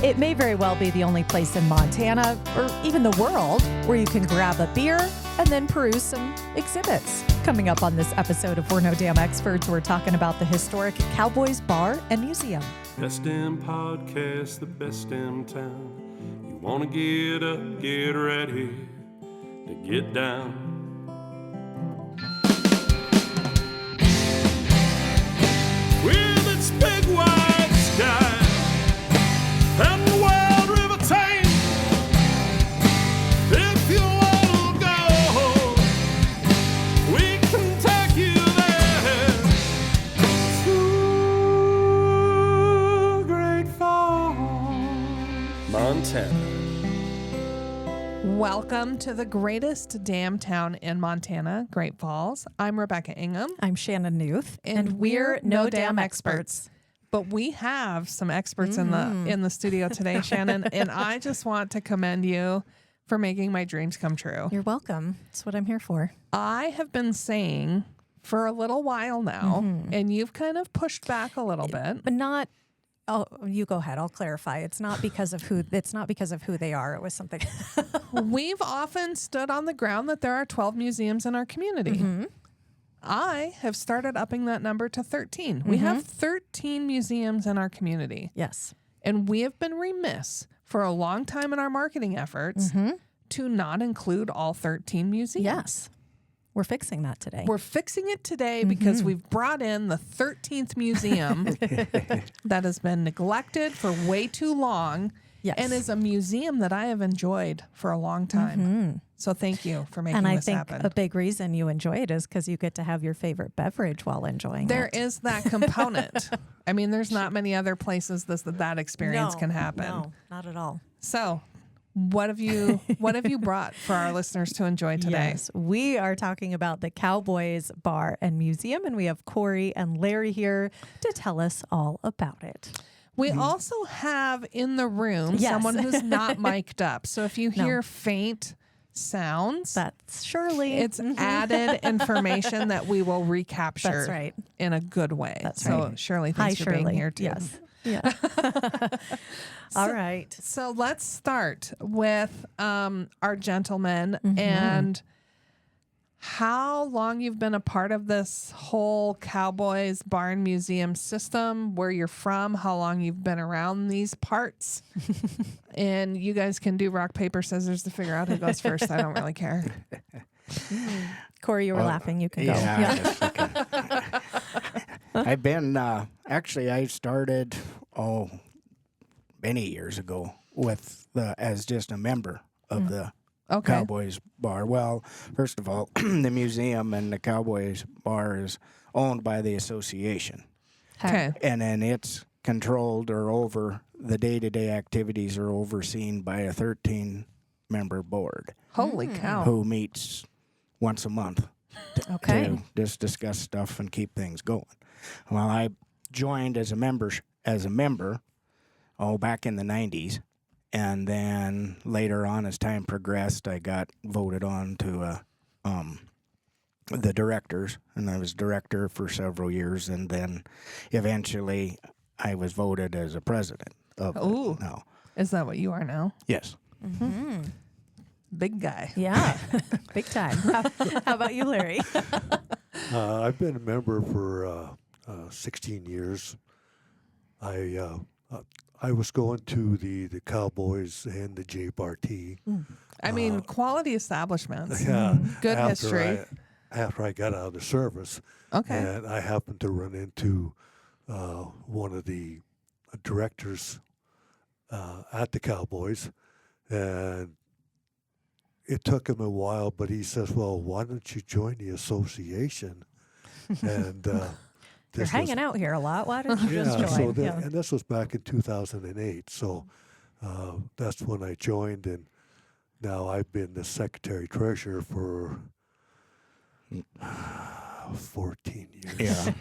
It may very well be the only place in Montana, or even the world, where you can grab a beer and then peruse some exhibits. Coming up on this episode of We're No Damn Experts, we're talking about the historic Cowboys Bar and Museum. Best damn podcast, the best damn town. You wanna get up, get ready to get down. With its big wide sky and the wild river Thames, if you wanna go, we can take you there. To Great Falls, Montana. Welcome to the greatest damn town in Montana, Great Falls. I'm Rebecca Ingham. I'm Shanon Newth, and we're No Damn Experts. But we have some experts in the studio today, Shanon, and I just want to commend you for making my dreams come true. You're welcome. That's what I'm here for. I have been saying for a little while now, and you've kind of pushed back a little bit. But not. Oh, you go ahead. I'll clarify. It's not because of who they are. It was something. We've often stood on the ground that there are 12 museums in our community. I have started upping that number to 13. We have 13 museums in our community. Yes. And we have been remiss for a long time in our marketing efforts to not include all 13 museums. Yes. We're fixing that today. We're fixing it today because we've brought in the 13th museum that has been neglected for way too long. Yes. And is a museum that I have enjoyed for a long time. So thank you for making this happen. And I think a big reason you enjoy it is because you get to have your favorite beverage while enjoying There it. is that component. I mean, there's not many other places that experience can happen. No, not at all. So what have you brought for our listeners to enjoy today? Yes, we are talking about the Cowboys Bar and Museum, and we have Cory and Larry here to tell us all about it. We also have in the room someone who's not mic'd up. So if you hear faint sounds, that's Shirley. It's added information that we will recapture That's right. in a good way. That's so right. Shirley, thanks Hi, for Shirley. being here too. Yes. Yeah. All right. So let's start with our gentlemen and how long you've been a part of this whole Cowboys Barn Museum system, where you're from, how long you've been around these parts. And you guys can do rock, paper, scissors to figure out who goes first. I don't really care. Cory, you were laughing. You can go. Yeah. Okay. I've been, actually, I started, many years ago as just a member of the Cowboys Bar. Well, first of all, the museum and the Cowboys Bar is owned by the association. Okay. And then it's controlled or the day-to-day activities are overseen by a 13-member board. Holy cow. Who meets once a month to just discuss stuff and keep things going. Well, I joined as a member back in the 90s. And then later on, as time progressed, I got voted on to the directors, and I was director for several years. And then eventually, I was voted as a president of it now. Is that what you are now? Yes. Big guy. Yeah. Big time. How about you, Larry? I've been a member for 16 years. I was going to the Cowboys and the Gebhart. I mean, quality establishments. Yeah. Good history. After I got out of the service. Okay. And I happened to run into one of the directors at the Cowboys. And it took him a while, but he says, well, why don't you join the association? And You're hanging out here a lot. Why don't you just join? And this was back in 2008. So that's when I joined, and now I've been the secretary-treasurer for 14 years. Yeah.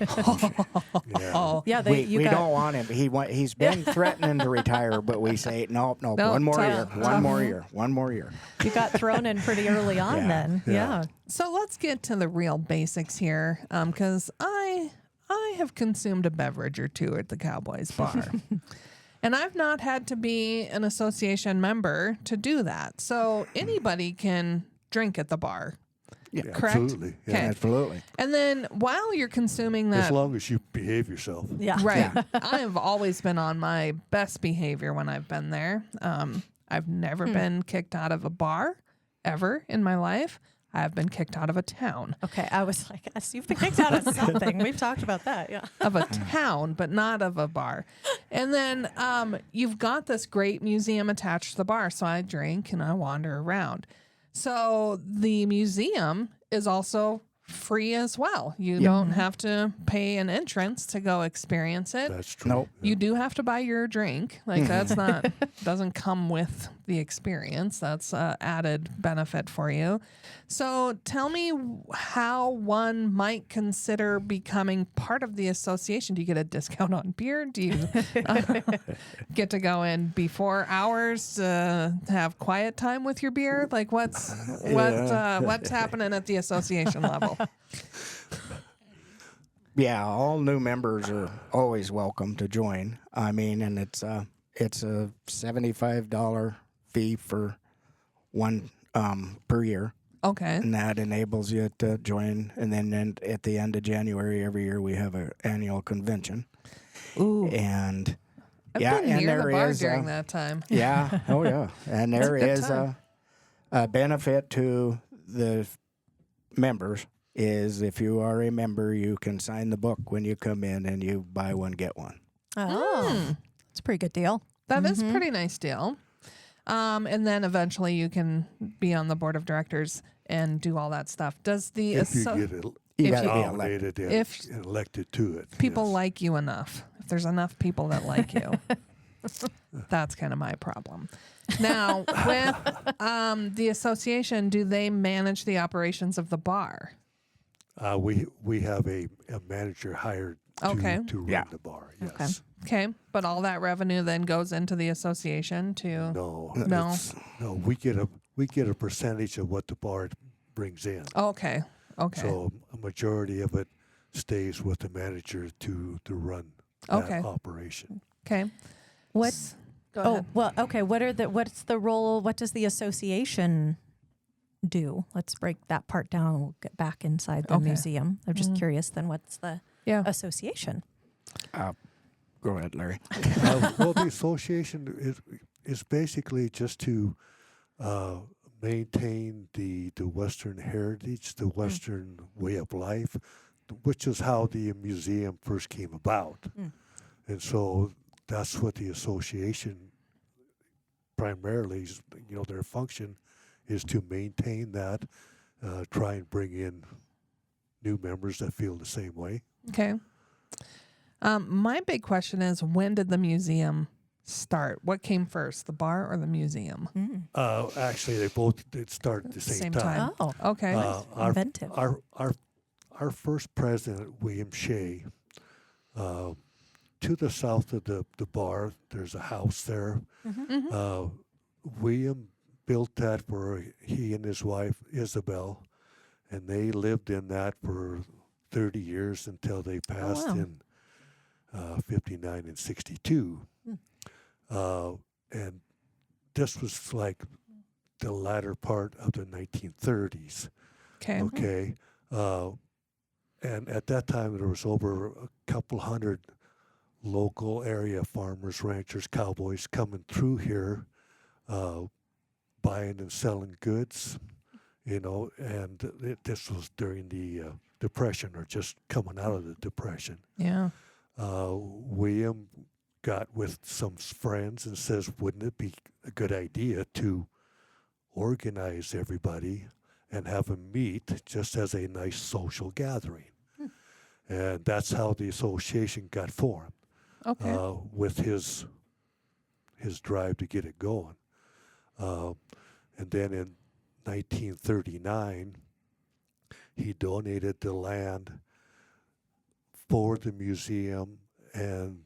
Yeah, we don't want him. He's been threatening to retire, but we say, no, one more year. You got thrown in pretty early on then. Yeah. So let's get to the real basics here, because I have consumed a beverage or two at the Cowboys Bar. And I've not had to be an association member to do that. So anybody can drink at the bar. Yeah, Correct? Absolutely. Yeah. Okay. absolutely. And then while you're consuming As that, long as you behave yourself. Yeah. right, I have always been on my best behavior when I've been there. I've never been kicked out of a bar ever in my life. I have been kicked out of a town. Okay, I was like, yes, you've been kicked out of something. We've talked about that, yeah. Of a town, but not of a bar. And then you've got this great museum attached to the bar. So I drink and I wander around. So the museum is also free as well. You don't have to pay an entrance to go experience it. That's true. Nope. You do have to buy your drink. Like that's not doesn't come with the experience. That's added benefit for you. So tell me how one might consider becoming part of the association. Do you get a discount on beer? Do you get to go in before hours to have quiet time with your beer? Like what's happening at the association level? Yeah, all new members are always welcome to join. I mean, and it's a $75 fee for one per year, Okay. and that enables you to join. And then at the end of January every year we have an annual convention. Ooh. And I've yeah, been and near the there bar is during that time. yeah, oh yeah, and there a good is time. a benefit to the members. Is if you are a member, you can sign the book when you come in, and you buy one get one. Oh, it's a pretty good deal. That is a pretty nice deal. And then eventually you can be on the board of directors and do all that stuff. Does the If you get You If gotta you- be elected. nominated and If and elected to it. people yes. like you enough, if there's enough people that like you, that's kind of my problem. Now, with the association, do they manage the operations of the bar? We have a manager hired to, Okay. to run Yeah. the bar. Yes. Okay, but all that revenue then goes into the association to. No. No. No. We get a percentage of what the bar brings in. Okay. Okay. So a majority of it stays with the manager to run that Okay. operation. Okay. What? Go Oh, ahead. well, okay. What's the role? What does the association do? Let's break that part down and we'll get back inside the Okay. museum. I'm just curious then what's the Yeah. association? Go ahead, Larry. Well, the association is basically just to maintain the Western heritage, the Western way of life, which is how the museum first came about. And so that's what the association primarily, their function is to maintain that, try and bring in new members that feel the same way. Okay. My big question is, when did the museum start? What came first, the bar or the museum? Actually, they both did start at the same time. Oh, Okay. inventive. Our first president, William Shea, to the south of the bar, there's a house there. William built that for he and his wife, Isabel, and they lived in that for 30 years until they passed wow. in 59 and 62. And this was like the latter part of the 1930s. Okay. Okay. And at that time, there was over a couple hundred local area farmers, ranchers, cowboys coming through here, buying and selling goods, and this was during the Depression or just coming out of the Depression. Yeah. William got with some friends and says, wouldn't it be a good idea to organize everybody and have them meet just as a nice social gathering? And that's how the association got formed, Okay. with his drive to get it going. And then in 1939, he donated the land for the museum and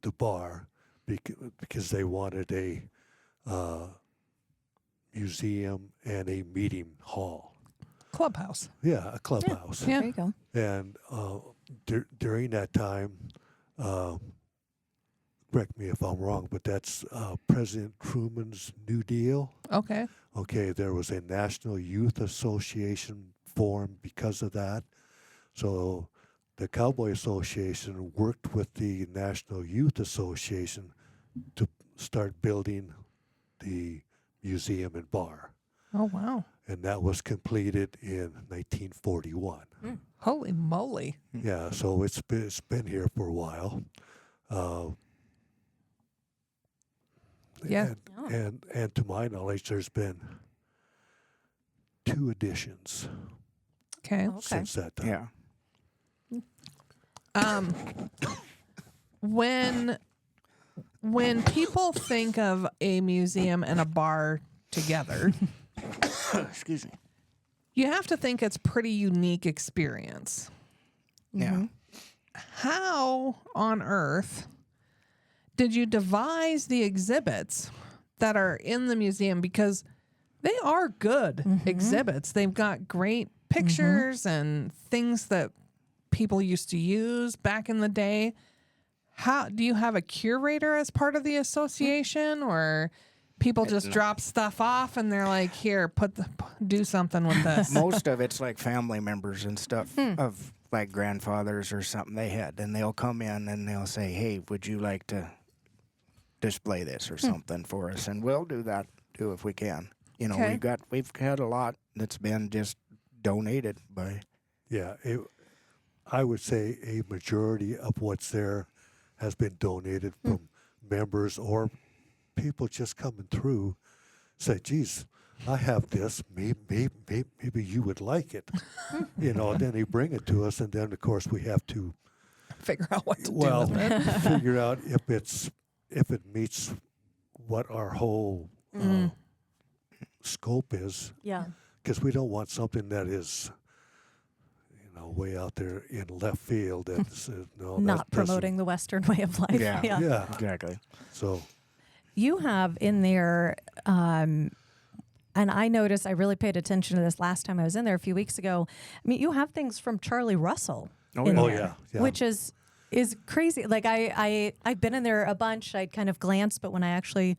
the bar because they wanted a museum and a meeting hall. Clubhouse. Yeah, a clubhouse. Yeah. There you go. And during that time, correct me if I'm wrong, but that's President Truman's New Deal. Okay. Okay, there was a National Youth Association formed because of that. So the Cowboy Association worked with the National Youth Association to start building the museum and bar. Oh, wow. And that was completed in 1941. Holy moly. Yeah, so it's been here for a while. Yeah. And to my knowledge, there's been 2 additions Okay. Okay. since that time. Yeah. When people think of a museum and a bar together, Excuse me. you have to think it's pretty unique experience. Yeah. How on earth did you devise the exhibits that are in the museum? Because they are good exhibits. They've got great pictures and things that people used to use back in the day. How do you have a curator as part of the association, or people just drop stuff off and they're like, "Here, do something with this"? Most of it's like family members and stuff of like grandfathers or something they had, and they'll come in and they'll say, "Hey, would you like to display this or something for us?" And we'll do that too if we can. You know, Okay. we've had a lot that's been just donated by. Yeah, I would say a majority of what's there has been donated from members or people just coming through. Say, geez, I have this. Maybe you would like it. You know, and then they bring it to us, and then of course we have to Figure out what to do with it. figure out if it meets what our whole scope is, Yeah. because we don't want something that is, way out there in left field. That's no, Not that doesn't- promoting the Western way of life. Yeah. Yeah. Exactly. So You have in there, and I noticed, I really paid attention to this last time I was in there a few weeks ago. I mean, you have things from Charlie Russell Oh, in yeah. Oh, there, yeah. which is crazy. Like I've been in there a bunch. I'd kind of glanced, but when I actually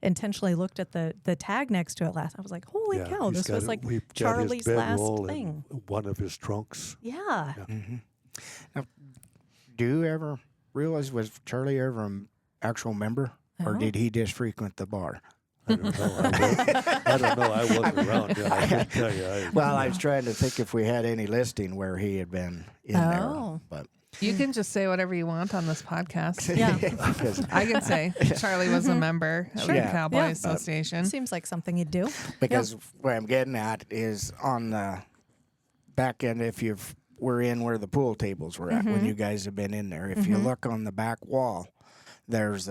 intentionally looked at the tag next to it last, I was like, holy yeah, cow, he's this got was it- like we've got his Charlie's last bedroll thing. and one of his trunks. Yeah. Now, do you ever realize, was Charlie ever an actual member, or Oh. did he just frequent the bar? I don't know. I don't know. I wasn't around. Yeah, I can't tell you. Well, I was trying to think if we had any listing where he had been in Oh. there, but You can just say whatever you want on this podcast. Yeah. because, I can say Charlie was a member of the Yeah. Cowboy Yeah. Association. Seems like something you'd do. what I'm getting at is on the back end, if we're in where the pool tables were at when you guys have been in there, if you look on the back wall, there's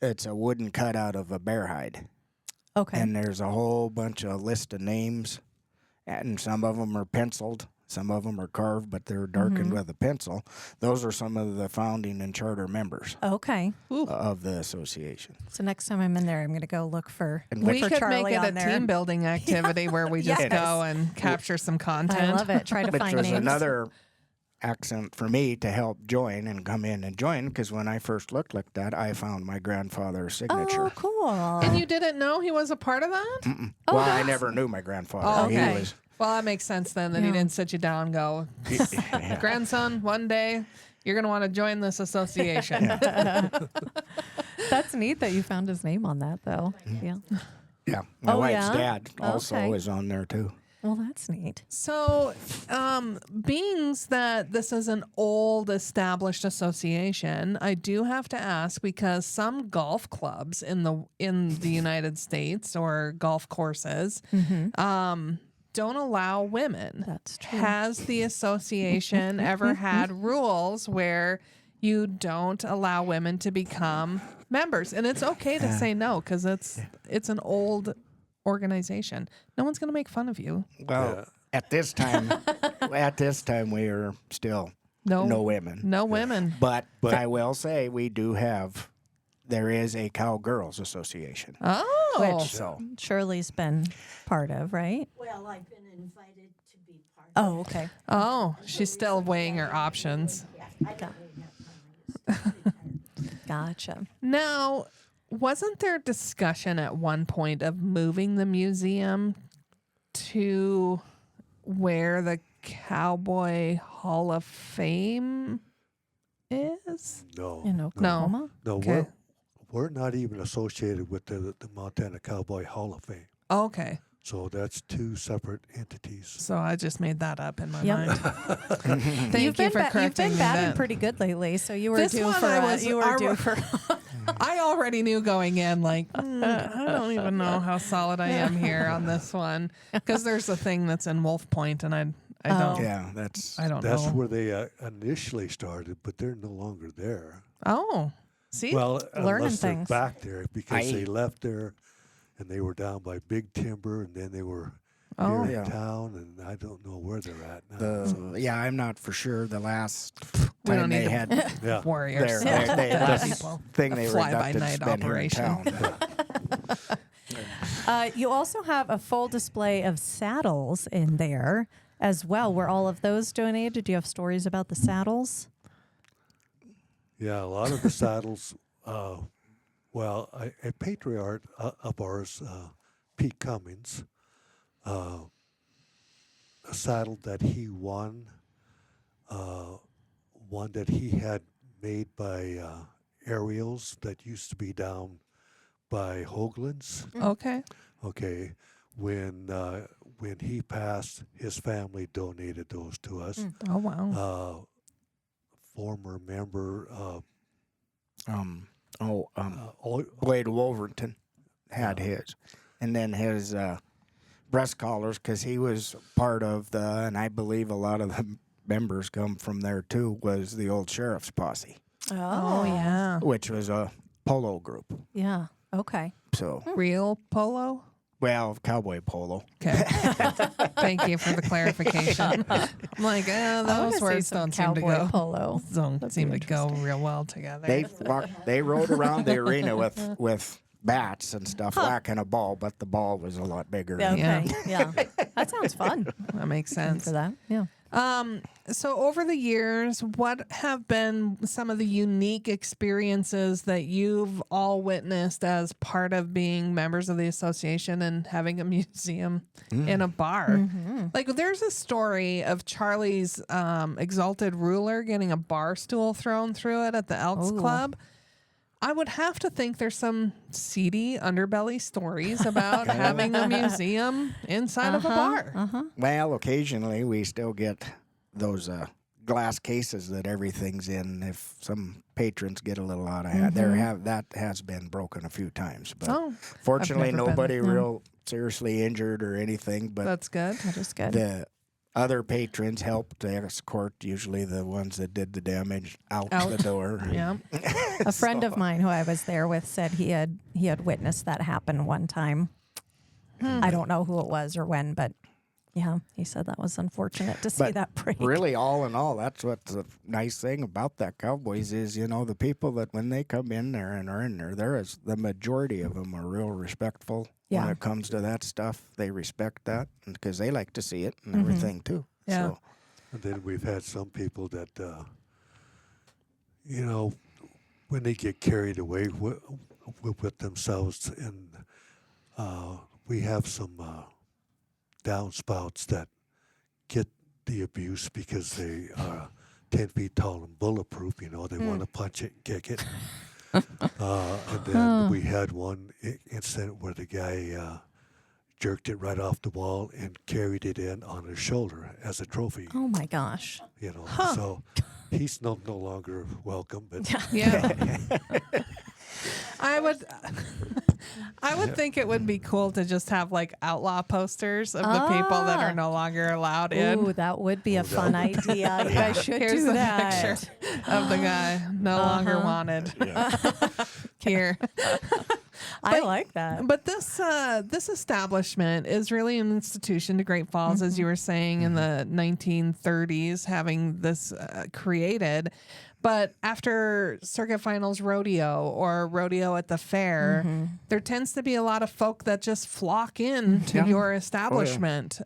it's a wooden cutout of a bear hide. Okay. And there's a whole bunch of list of names, and some of them are penciled, some of them are carved, but they're darkened with a pencil. Those are some of the founding and charter members Okay. of the association. So next time I'm in there, I'm going to go look for, And We for could Charlie make it on a there. team building activity where we just Yes. go and capture some content. I love it. Try to Which find was names. another accent for me to help join and come in and join, because when I first looked like that, I found my grandfather's signature. Oh, cool. And you didn't know he was a part of that? Oh, Well, I that's- never knew my grandfather. Oh, okay. He was. Well, that makes sense then that he Yeah. didn't sit you down and go, grandson, one day you're going to want to join this association. That's neat that you found his name on that, though. Yeah. Yeah, my Oh, wife's yeah? dad also Okay. is on there too. Well, that's neat. So, being that this is an old established association, I do have to ask, because some golf clubs in the United States or golf courses don't allow women. That's true. Has the association ever had rules where you don't allow women to become members? And it's okay to say no, because it's an old organization. No one's going to make fun of you. Well, at this time, we are still No, no women. No women. But I will say there is a Cowgirls Association. Oh, Which So Shirley's been part of, right? Well, I've been invited to be part of Oh, okay. oh, she's still weighing her options. it. I don't really have time. I just retired. Gotcha. Now, wasn't there discussion at one point of moving the museum to where the Cowboy Hall of Fame is? No. In Oklahoma? No, Okay. we're not even associated with the Montana Cowboy Hall of Fame. Okay. So that's two separate entities. So I just made that up in my Yep. mind. Thank You've you been for you've correcting been me batting then. pretty good lately, so you were This due one for I a- was- you I were due wa- for I already knew going in, like, I don't even know how solid I am here on this one. Because there's a thing that's in Wolf Point, and I don't, Yeah, that's I don't That's know. where they initially started, but they're no longer there. Oh, see? Well, Learning unless they're things. back there because they I- left there and they were down by Big Timber and then they were Oh. here Yeah. in town and I don't know where they're at now. I'm not for sure. The last We don't time need they to had Yeah. Warriors. they Dead last people. thing they A were inducted fly-by-night to spend here in operation. town. You also have a full display of saddles in there as well. Were all of those donated? Do you have stories about the saddles? Yeah, a lot of the saddles, well, a patriarch of ours, Pete Cummings, a saddle that he won, one that he had made by Ariels that used to be down by Hoagland's. Okay. Okay, when he passed, his family donated those to us. Oh, wow. Former member Blade Wolverton had his, and then his breast collars because he was part of the, and I believe a lot of the members come from there too. Was the old sheriff's posse, Oh, yeah. which was a polo group. Yeah. Okay. So, Real polo? well, cowboy polo. Okay. Thank you for the clarification. I'm like, I wanna those see words some don't seem to cowboy go. polo. Don't That'd seem be to go interesting. real well together. They rode around the arena with bats and stuff, whacking a ball, but the ball was a lot bigger. Yeah, Yeah. okay. Yeah. That sounds fun That makes sense. for that. Yeah. So over the years, what have been some of the unique experiences that you've all witnessed as part of being members of the association and having a museum in a bar? Like there's a story of Charlie's exalted ruler getting a bar stool thrown through it at the Elks Ooh. Club. I would have to think there's some seedy underbelly stories about having a museum inside of a bar. Well, occasionally we still get those glass cases that everything's in. If some patrons get a little out of hand, that has been broken a few times. But Oh, fortunately, never been. nobody real seriously injured or anything. But that's good. That is good. the other patrons helped escort usually the ones that did the damage out the door. Yeah. A friend of mine who I was there with said he had witnessed that happen one time. I don't know who it was or when, but yeah, he said that was unfortunate to see But that break. really, all in all, that's what the nice thing about that Cowboys is, the people that when they come in there and are in there, the majority of them are real respectful Yeah. when it comes to that stuff. They respect that because they like to see it and everything too. Yeah. So, And then we've had some people that, when they get carried away with themselves, and we have some downspouts that get the abuse because they are 10 feet tall and bulletproof. They want to punch it and kick it. And then we had one incident where the guy jerked it right off the wall and carried it in on his shoulder as a trophy. Oh my gosh. So he's no longer welcome. But Yeah. I would think it would be cool to just have like outlaw posters of the people that are no longer allowed in. Ooh, that would be a fun idea. You guys should Here's do the that. picture of the guy no longer wanted. Here. I like that. But this establishment is really an institution to Great Falls, as you were saying, in the 1930s, having this created. But after Circuit Finals Rodeo or Rodeo at the fair, there tends to be a lot of folk that just flock in to your establishment.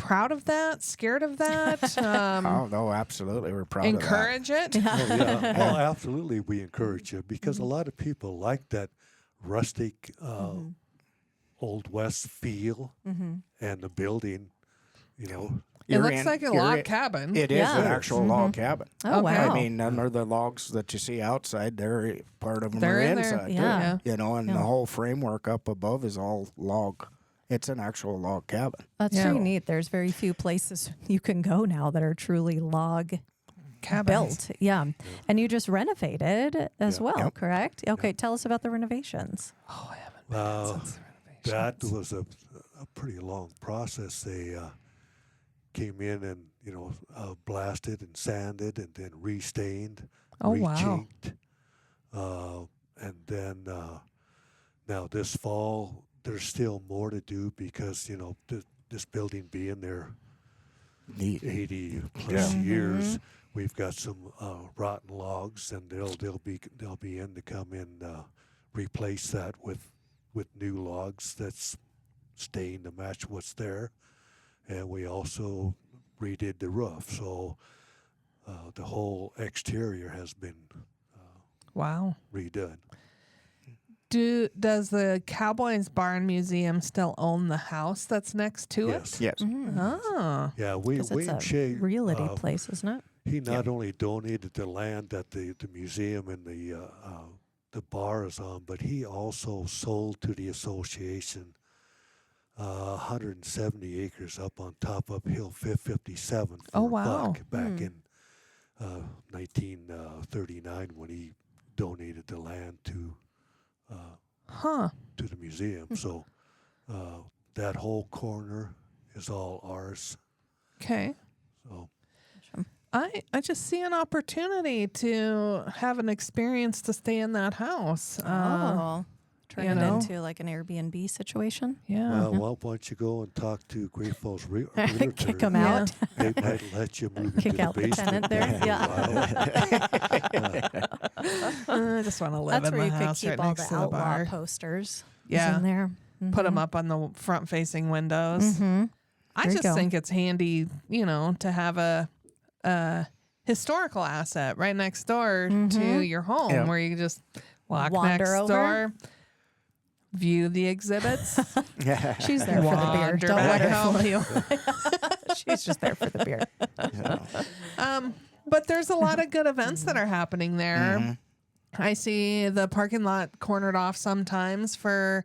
proud of that? Scared of that? Oh, no, absolutely. We're proud of Encourage it? Oh, yeah. Well, absolutely, we encourage it because a lot of people like that rustic, old west feel and the building. You know, It looks like a log cabin. It is Yeah. an actual log cabin. Oh, wow. I mean, none of the logs that you see outside, they're part of them They're are in there. inside. too. Yeah. You know, and the whole framework up above is all log. It's an actual log cabin. That's Yeah. pretty neat. There's very few places you can go now that are truly log Cabins. built. Yeah. And you just renovated as well, Yep. correct? Okay, tell us about the renovations. Oh, I haven't been since the that renovations. was a pretty long process. They came in and blasted and sanded and then restained, Oh, wow. rechinked, and then now this fall there's still more to do because this building being there Neat. 80 plus Yeah. years, we've got some rotten logs, and they'll be in to come in replace that with new logs that's staying to match what's there, and we also redid the roof, so the whole exterior has been Wow. redone. Does the Cowboys Barn Museum still own the house that's next to Yes. Yes. it? Oh. Yeah, Because William it's Shea, a realty place, isn't it? he not only donated the land that the museum and the bar is on, but he also sold to the association 170 acres up on top of Hill 57 for Oh, a wow. buck back in 1939 when he donated the land to Huh. the museum. So that whole corner is all ours. Okay. So I just see an opportunity to have an experience to stay in that house. Turn you it know. into like an Airbnb situation. Yeah. well, why don't you go and talk to Great Falls Kick them Yeah. out. They might let you move Kick into the out the basement tenant there. for a while. I just want to live That's in where the you could house keep right all next the to the outlaw bar. posters. Yeah. In there. Put them up on the front-facing windows. Mm-hmm. I There you just go. think it's handy, to have a historical asset right next door to your home, Yeah. where you can just walk Wander next over. door, view the exhibits. She's there for the beer. Wander Don't let back her home. fool you. She's just there for the beer. But there's a lot of good events that are happening there. I see the parking lot cornered off sometimes for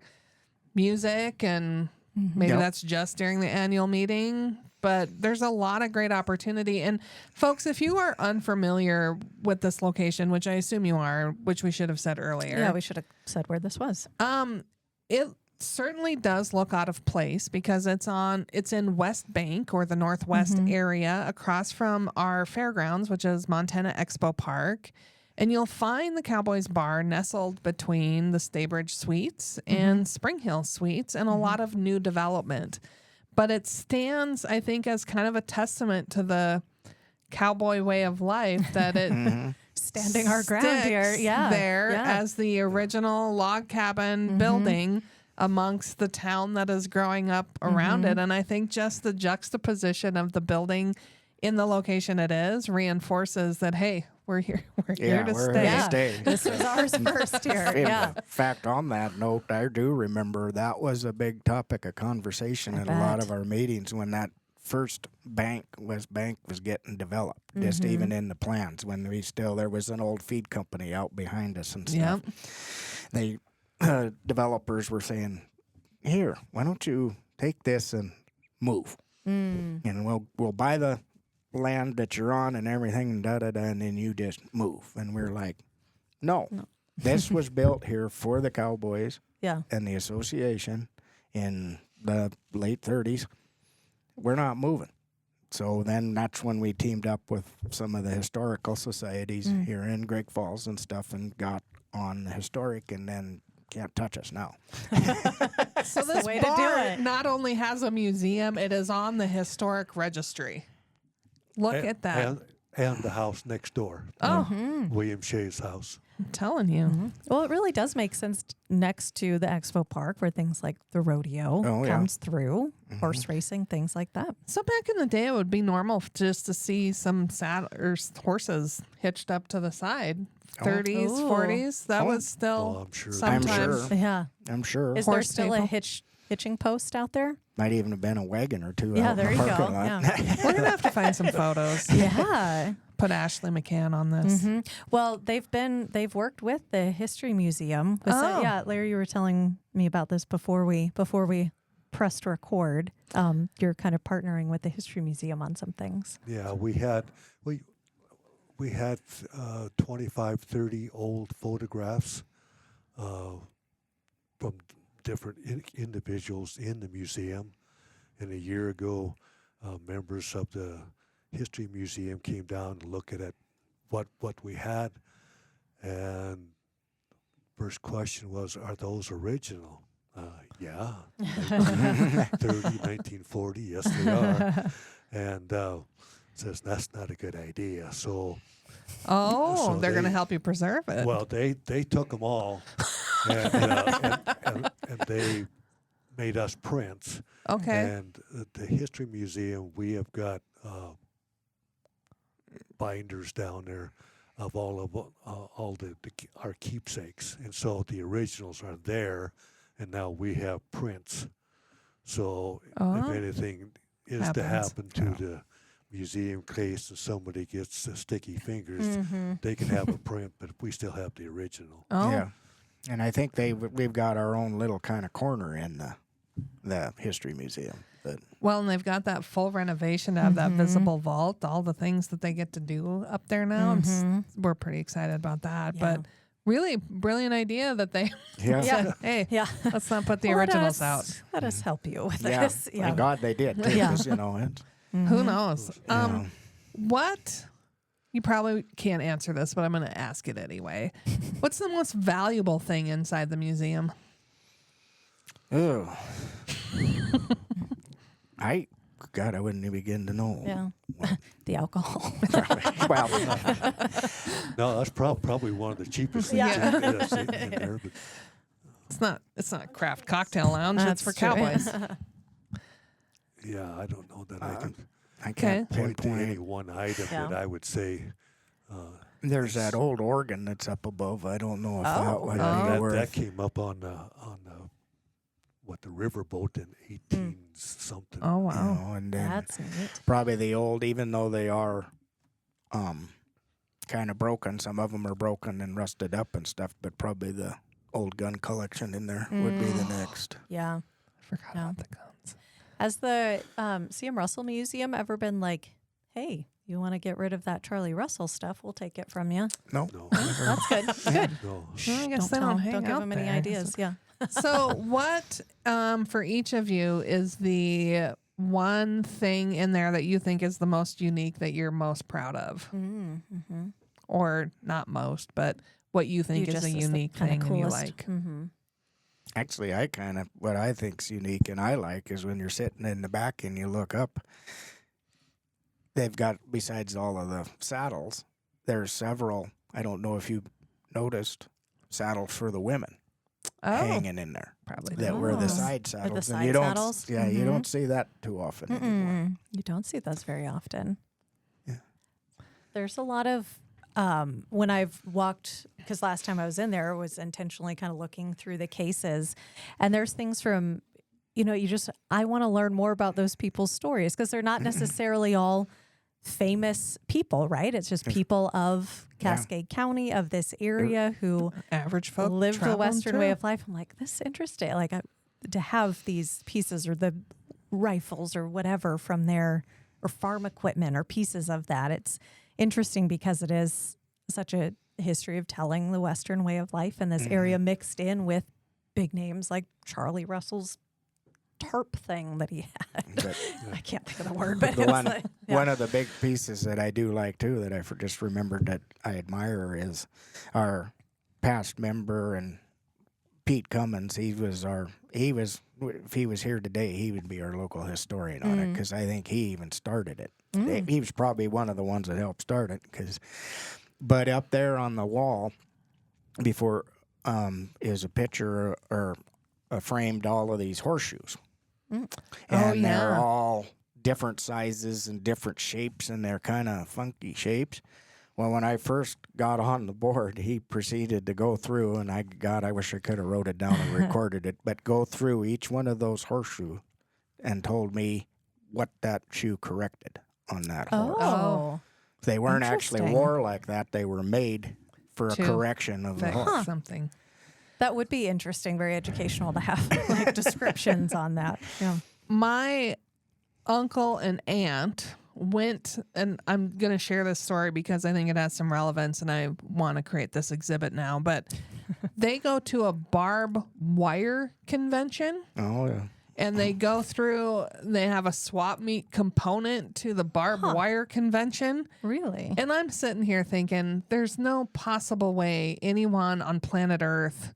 music, and maybe Yep. that's just during the annual meeting. But there's a lot of great opportunity. And folks, if you are unfamiliar with this location, which I assume you are, which we should have said earlier. Yeah, we should have said where this was. It certainly does look out of place because it's in West Bank, or the Northwest area, across from our fairgrounds, which is Montana Expo Park. And you'll find the Cowboys Bar nestled between the Staybridge Suites and Spring Hill Suites, and a lot of new development. But it stands, I think, as kind of a testament to the cowboy way of life that it Standing our ground here. sticks Yeah. there Yeah. as the original log cabin building amongst the town that is growing up around it. And I think just the juxtaposition of the building in the location it is reinforces that, hey, we're here. We're here to we're stay. here to Yeah. stay. This was ours first here. In Yeah. fact, on that note, I do remember that was a big topic of conversation I in a lot bet. of our meetings when that first West Bank was getting developed, just even in the plans when there was an old feed company out behind us and stuff. They developers were saying, "Here, why don't you take this and move, and we'll buy the land that you're on and everything, and and then you just move." And we're like, no. This was built here for the Cowboys Yeah. and the association in the late 30s. We're not moving. So then that's when we teamed up with some of the historical societies here in Great Falls and stuff and got on the historic, and then can't touch us now. So this way to do bar it. not only has a museum, it is on the historic registry. Look at that. And the house next door, Oh, William Shea's house. I'm telling you. Well, it really does make sense next to the expo park where things like the rodeo comes through, horse racing, things like that. So back in the day, it would be normal just to see some horses hitched up to the side. 30s, Ooh. 40s. That was Oh, still I'm sure. sometimes. sure. Yeah. I'm sure. Is there Horse still people. a hitching post out there? Might even have been a wagon or two Yeah, out there in the you go. parking lot. Yeah. We're going to have to find some photos. Yeah. Put Ashley McCann on this. Well, they've worked with the History Museum. Oh. Yeah, Larry, you were telling me about this before we pressed record. You're kind of partnering with the History Museum on some things. Yeah, we had 25, 30 old photographs from different individuals in the museum. And a year ago, members of the History Museum came down to look at what we had. And first question was, are those original? Yeah. 1940, yes they are. And says, that's not a good idea. So Oh, they're going to they- help you preserve it. well, they took them all, and they made us prints. Okay. And at the History Museum, we have got binders down there of all our keepsakes, and so the originals are there, and now we have prints. So if anything is to happen to the museum case and somebody gets sticky fingers, they can have a print, but we still have the original. Oh, Yeah. And I think we've got our own little kind of corner in the History Museum. But well, and they've got that full renovation to have that visible vault, all the things that they get to do up there now. We're pretty excited about that. Yeah. But really brilliant idea that they yeah. said, hey, Yeah. let's not put the Let originals us- out. Let us help you with Yeah. this. Thank God they did. Too, Yeah. 'cause, you know, it's, Who knows? Yeah. What? You probably can't answer this, but I'm going to ask it anyway. What's the most valuable thing inside the museum? oh. I wouldn't even begin to know. Yeah. The alcohol. Well, No, that's probably one of the cheapest things Yeah. that's in there. But It's not craft cocktail lounge. It's That's for true. cowboys. yeah, I don't know that I can I can't point to any pinpoint. one item Yeah. that I would say. There's that old organ that's up above. I don't know if Oh. that that, would be that worth. came up on the riverboat in 18 something. Oh, You wow. know, and then That's neat. probably the old, even though they are kind of broken, some of them are broken and rusted up and stuff, but probably the old gun collection in there would be the next. Yeah. I forgot Yeah. about the guns. Has the C.M. Russell Museum ever been like, hey, you want to get rid of that Charlie Russell stuff? We'll take it from you. No. No, That's good. Good. no. Well, I guess they tell don't 'em. hang Don't give out them any there. ideas. Yeah. So, what for each of you is the one thing in there that you think is the most unique that you're most proud of? Mm-hmm. Or not most, but what you think is a unique thing and you like? Mm-hmm. Actually, what I think's unique and I like is when you're sitting in the back and you look up, they've got, besides all of the saddles, there's several, I don't know if you noticed, saddles for the women hanging in there. Probably That don't. were Oh. the side saddles. side you don't, saddles? Yeah, you don't see that too often anymore. You don't see those very often. Yeah. There's a lot of when I've walked, because last time I was in there, I was intentionally kind of looking through the cases, and there's things from, I want to learn more about those people's stories because they're not necessarily all famous people, right? It's just people of Cascade County, of this area who Average folk lived the traveling Western through. way of life. I'm like, this is interesting. Like to have these pieces or the rifles or whatever from there, or farm equipment or pieces of that. It's interesting because it is such a history of telling the Western way of life in this area mixed in with big names like Charlie Russell's tarp thing that he had. But I can't think of the word, but the it's one, like, one of the big pieces that I do like too, that I just remembered that I admire, is our past member and Pete Cummins. If he was here today, he would be our local historian on it, because I think he even started it. He was probably one of the ones that helped start it. But up there on the wall, before is a picture or framed all of these horseshoes. Mm. And yeah. they're all different sizes and different shapes, and they're kind of funky shapes. Well, when I first got on the board, he proceeded to go through, and I wish I could have wrote it down and recorded it, but go through each one of those horseshoe and told me what that shoe corrected on that horse. Oh. They weren't actually Interesting. wore like that. They were made for a To correction of the Fix horse. something. That would be interesting, very educational to have like descriptions on that. Yeah. My uncle and aunt went, and I'm going to share this story because I think it has some relevance and I want to create this exhibit now, but they go to a barbed wire convention Oh, yeah. and they go through, they have a swap meet component to the barbed wire convention. Really? And I'm sitting here thinking there's no possible way anyone on planet Earth,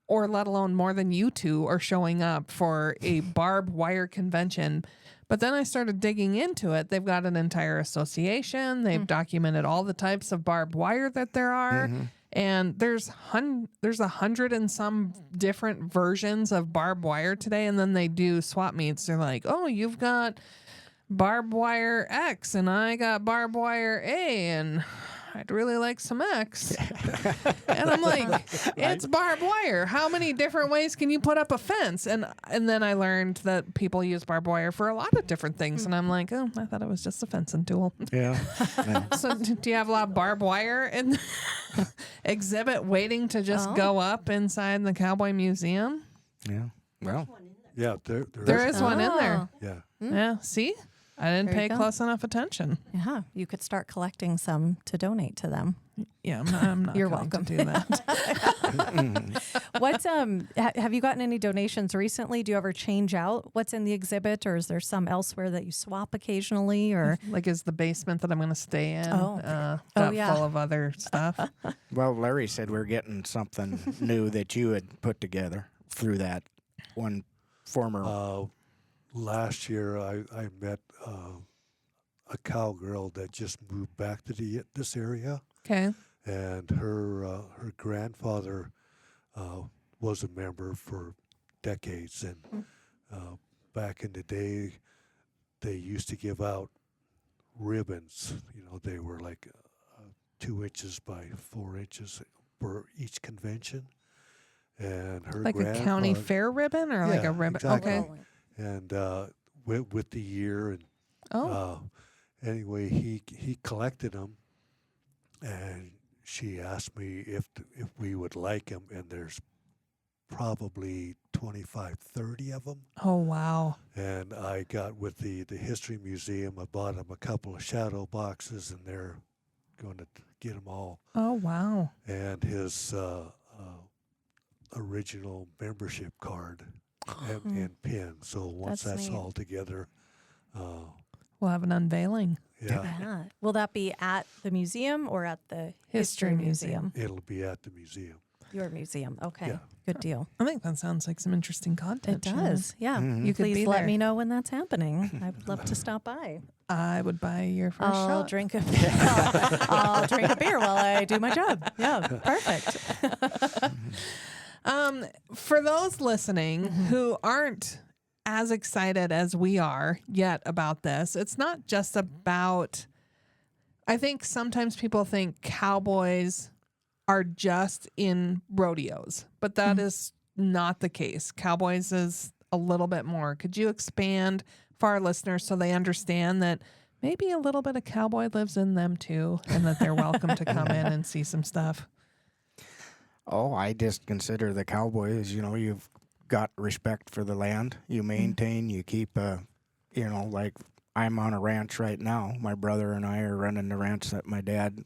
or let alone more than you two, are showing up for a barbed wire convention. But then I started digging into it. They've got an entire association. They've documented all the types of barbed wire that there are. And there's 100 and some different versions of barbed wire today. And then they do swap meets. They're like, oh, you've got barbed wire X and I got barbed wire A, and I'd really like some X. And I'm like, it's barbed wire. How many different ways can you put up a fence? And then I learned that people use barbed wire for a lot of different things. And I'm like, oh, I thought it was just a fencing tool. Yeah. Yeah. So do you have a lot of barbed wire in the exhibit waiting to just go up inside the Cowboy Museum? Yeah. Well, Yeah, There is one in there. Yeah. Yeah. See? I didn't There you pay go. close enough attention. Yeah. You could start collecting some to donate to them. Yeah, I'm not You're going welcome. to do that. What's have you gotten any donations recently? Do you ever change out what's in the exhibit, or is there some elsewhere that you swap occasionally? Or Like, is the basement that I'm going to stay in Oh. got Yeah. full of other stuff? well, Larry said we're getting something new that you had put together through that one former. Last year, I met a cowgirl that just moved back to this area, Okay. and her grandfather was a member for decades. And back in the day, they used to give out ribbons. You know, they were like 2 inches by 4 inches for each convention. And her Like a county fair ribbon or like Yeah, a ribbon? exactly. Okay. And with the year, and Oh, anyway, he collected them, and she asked me if we would like them, and there's probably 25, 30 of them. oh, wow. And I got with the History Museum. I bought them a couple of shadow boxes, and they're going to get them all. Oh, wow. And his original membership card and pin. So once That's that's neat. all together, We'll have an unveiling. yeah, Yeah. Will that be at the museum or at the History Museum. it'll be at the museum. Your museum. Okay. Yeah. Good deal. I think that sounds like some interesting content. It Shanon. does. Yeah. You could Please be let there. me know when that's happening. I would love to stop by. I would buy your first I'll shot. drink a beer. I'll drink a beer while I do my job. Yeah. Perfect. For those listening who aren't as excited as we are yet about this, it's not just about, I think sometimes people think cowboys are just in rodeos, but that is not the case. Cowboys is a little bit more. Could you expand for our listeners so they understand that maybe a little bit of cowboy lives in them too, and that they're welcome to come in and see some stuff? Oh, I just consider the cowboys, you've got respect for the land. You maintain, you keep, like I'm on a ranch right now. My brother and I are running the ranch that my dad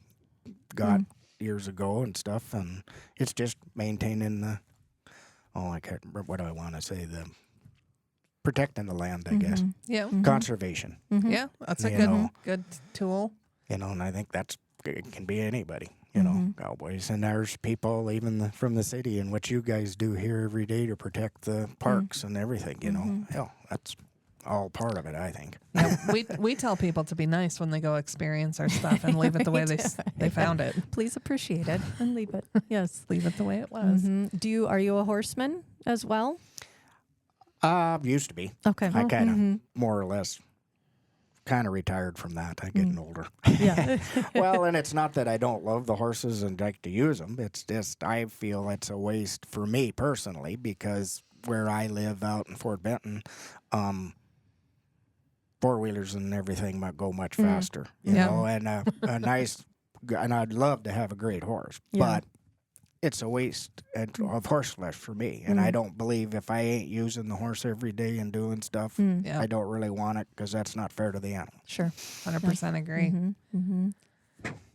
got years ago and stuff. And it's just maintaining I can't remember what I want to say, protecting the land, I guess. Yeah. Conservation, Yeah, that's a You good know. good tool. and I think it can be anybody. Cowboys. And there's people even from the city and what you guys do here every day to protect the parks and everything, Hell, all part of it, I think. Yeah, we tell people to be nice when they go experience our stuff and leave it the way they found it. Please appreciate it and leave it. Yes. Leave it the way it was. Mm-hmm. Are you a horseman as well? Used to be. Okay. I kind of more or less kind of retired from that. I'm getting older. Yeah. Well, and it's not that I don't love the horses and like to use them. It's just I feel it's a waste for me personally because where I live out in Fort Benton, four-wheelers and everything might go much faster, you know, and a nice, and I'd love to have a great horse, but it's a waste of horse flesh for me. And I don't believe if I ain't using the horse every day and doing stuff, I don't really want it because that's not fair to the animal. Sure. 100% agree.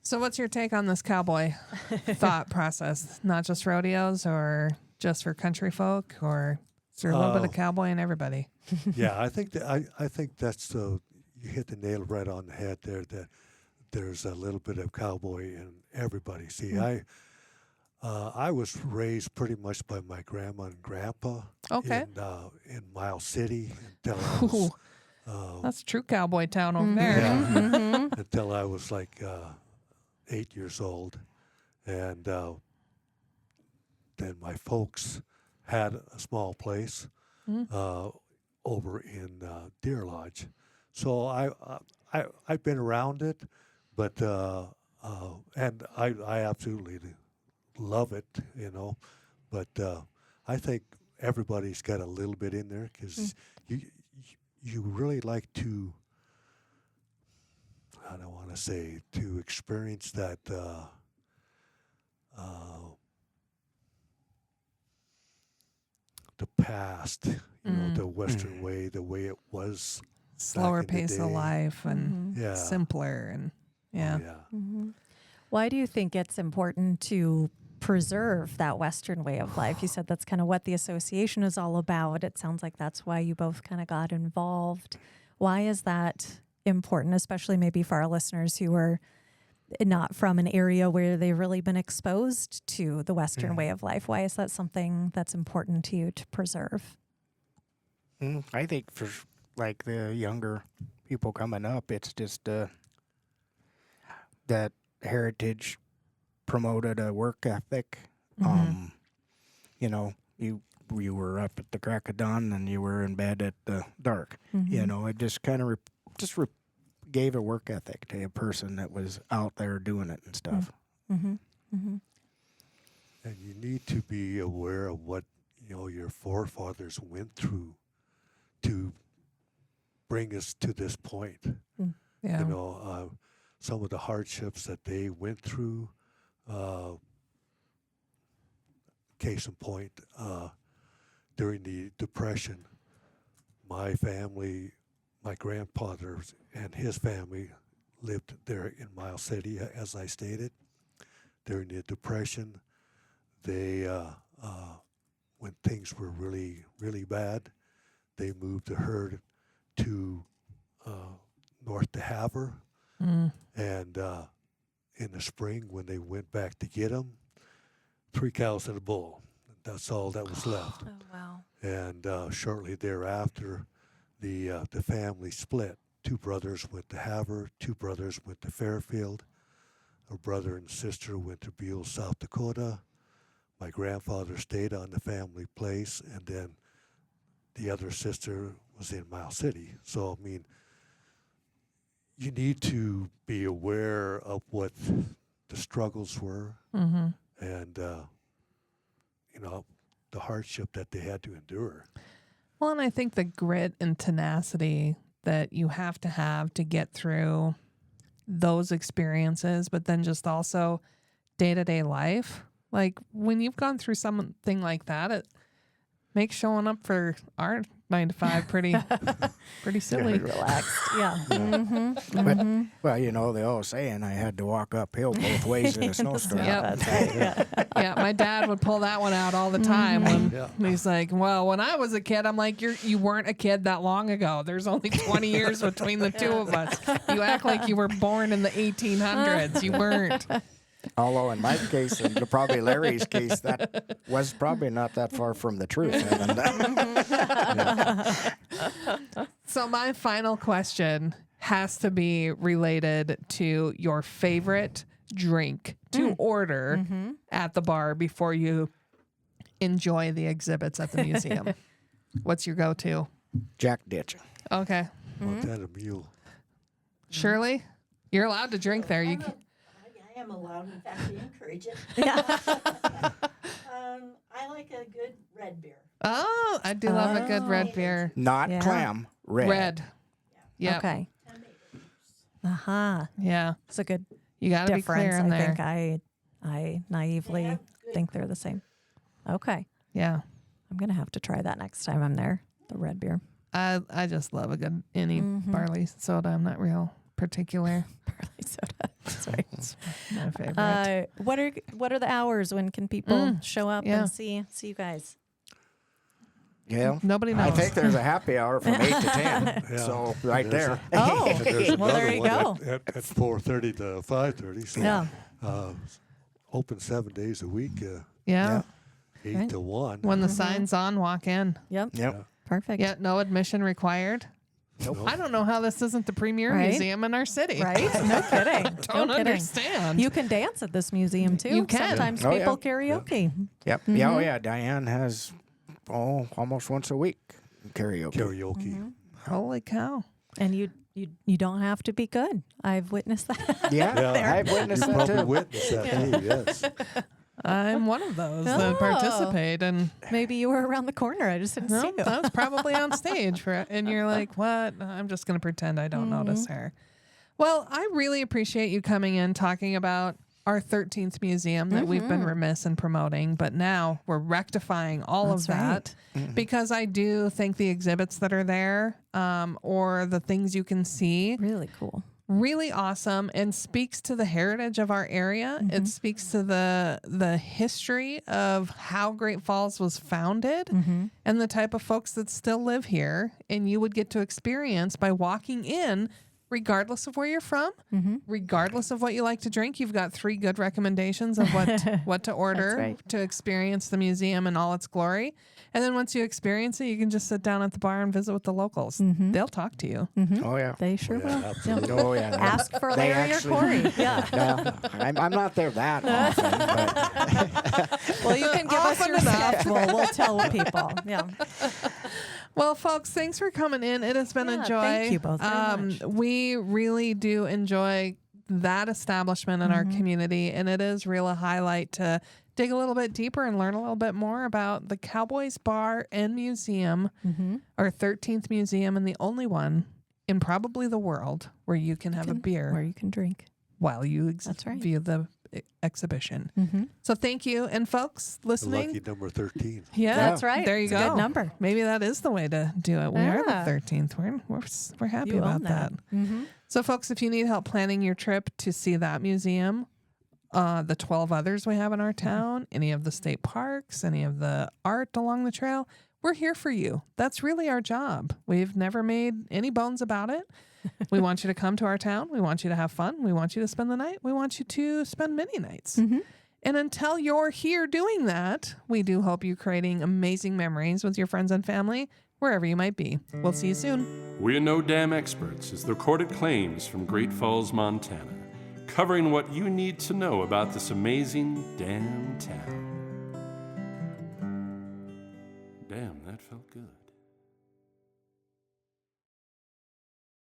So what's your take on this cowboy thought process? Not just rodeos or just for country folk, or is there a little bit of cowboy in everybody? Yeah, I think that's you hit the nail right on the head there. That there's a little bit of cowboy in everybody. See, I was raised pretty much by my grandma and grandpa. Okay. In Miles City until I was, that's true cowboy town over there. yeah, until I was like 8 years old, and then my folks had a small place over in Deer Lodge, so I've been around it, but and I absolutely love it, you know, but I think everybody's got a little bit in there because you really like to, I don't want to say to experience that the past, you know, the Western way, the way it was. Slower back in the pace of day. life and Yeah. simpler and Yeah. Why do you think it's important to preserve that Western way of life? You said that's kind of what the association is all about. It sounds like that's why you both kind of got involved. Why is that important, especially maybe for our listeners who are not from an area where they've really been exposed to the Western way of life? Why is that something that's important to you to preserve? I think for like the younger people coming up, it's just that heritage promoted a work ethic. You know, you were up at the crack of dawn and you were in bed at the dark. You know, it just kind of gave a work ethic to a person that was out there doing it and stuff. And you need to be aware of what, you know, your forefathers went through to bring us to this point. yeah. You know, some of the hardships that they went through. Case in point, during the Depression, my family, my grandfather and his family lived there in Miles City, as I stated. During the Depression, they, when things were really, really bad, they moved the herd to north to Havre. And in the spring, when they went back to get them, 3 cows and a bull. That's all that was left. Oh, wow. And shortly thereafter, the family split. 2 brothers went to Havre, 2 brothers went to Fairfield. A brother and sister went to Buell, South Dakota. My grandfather stayed on the family place, and then the other sister was in Miles City. So, I mean, you need to be aware of what the struggles were and, you know, the hardship that they had to endure. Well, and I think the grit and tenacity that you have to get through those experiences, but then just also day-to-day life. Like when you've gone through something like that, it makes showing up for our 9 to 5 pretty silly. Relaxed. Yeah. But, well, you know, the old saying, I had to walk uphill both ways in a snowstorm. Yep. That's right. Yeah. Yeah, my dad would pull that one out all the time when he's like, well, when I was a kid, I'm like, you weren't a kid that long ago. There's only 20 years between the two of us. You act like you were born in the 1800s. You weren't. Although in my case, and probably Larry's case, that was probably not that far from the truth. So my final question has to be related to your favorite drink to order at the bar before you enjoy the exhibits at the museum. What's your go-to? Jack Ditch. Okay. Montana Mule. Shirley, you're allowed to drink there. You I am allowed, in fact, to encourage it. I like a good red beer. Oh, I do love a good red beer. Not Yeah. clam. Red. Red. Yeah. Okay. Uh-huh. Yeah. It's a good You got to be difference. clear in I there. think I naively think they're the same. Okay. Yeah. I'm going to have to try that next time I'm there. The red beer. I just love a good any barley soda. I'm not real particular. Barley soda. That's right. It's my favorite. What are the hours? When can people show up yeah. and see you guys? Yeah. Nobody knows. I think there's a happy hour from 8 to 10. Yeah. So right There's there. Oh, And there's well, there another you one go. at 4:30 to 5:30. So, Yeah. open 7 days a week, yeah. 8 Right. to 1. When the sign's on, walk in. Yep. Yep. Perfect. Yeah. No admission required. Nope. I don't know how this isn't the premier Right? museum in our city. Right? No kidding. Don't no kidding. understand. You can dance at this museum too. You can. Sometimes Oh, people yeah. karaoke. Yep. Yeah. Oh, yeah. Diane has almost once a week karaoke. Karaoke. Holy cow. And you don't have to be good. I've witnessed that. Yeah. I've witnessed You that probably too. witnessed that too, yes. I'm one of those that Oh. participate, and Maybe you were around the corner. I just didn't see no, you. I was probably on stage for it. And you're like, what? I'm just going to pretend I don't notice her. Well, I really appreciate you coming in, talking about our 13th museum that we've been remiss in promoting, but now we're rectifying all That's of that because I do think the exhibits that are there or the things you can see Really cool. really awesome and speaks to the heritage of our area. It speaks to the history of how Great Falls was founded and the type of folks that still live here. And you would get to experience by walking in, regardless of where you're from, regardless of what you like to drink. You've got 3 good recommendations of what to order right. to experience the museum in all its glory. And then once you experience it, you can just sit down at the bar and visit with the locals. They'll talk to you. Oh, yeah. They sure Yeah, will. absolutely. Oh, yeah. Ask for They Larry actually- or Cory. Yeah. No, I'm not there that often, but Well, you can give us your schedule. We'll tell people. Yeah. Well, folks, thanks for coming in. It has been a Yeah, joy. thank you both very much. We really do enjoy that establishment in our community, and it is really a highlight to dig a little bit deeper and learn a little bit more about the Cowboys Bar and Museum, our 13th museum and the only one in probably the world where you can have a beer Where you can drink. while you That's right. view the exhibition. So thank you. And folks listening, Lucky number 13. yeah, That's right. There you It's go. a good number. Maybe that is the way to do it. We are Yeah. the 13th. We're happy You about own that. So, folks, if you need help planning your trip to see that museum, the 12 others we have in our town, any of the state parks, any of the art along the trail, we're here for you. That's really our job. We've never made any bones about it. We want you to come to our town. We want you to have fun. We want you to spend the night. We want you to spend many nights. And until you're here doing that, we do hope you're creating amazing memories with your friends and family, wherever you might be. We'll see you soon. We're No Dam Experts is the recorded claims from Great Falls, Montana, covering what you need to know about this amazing damn town. Damn, that felt good.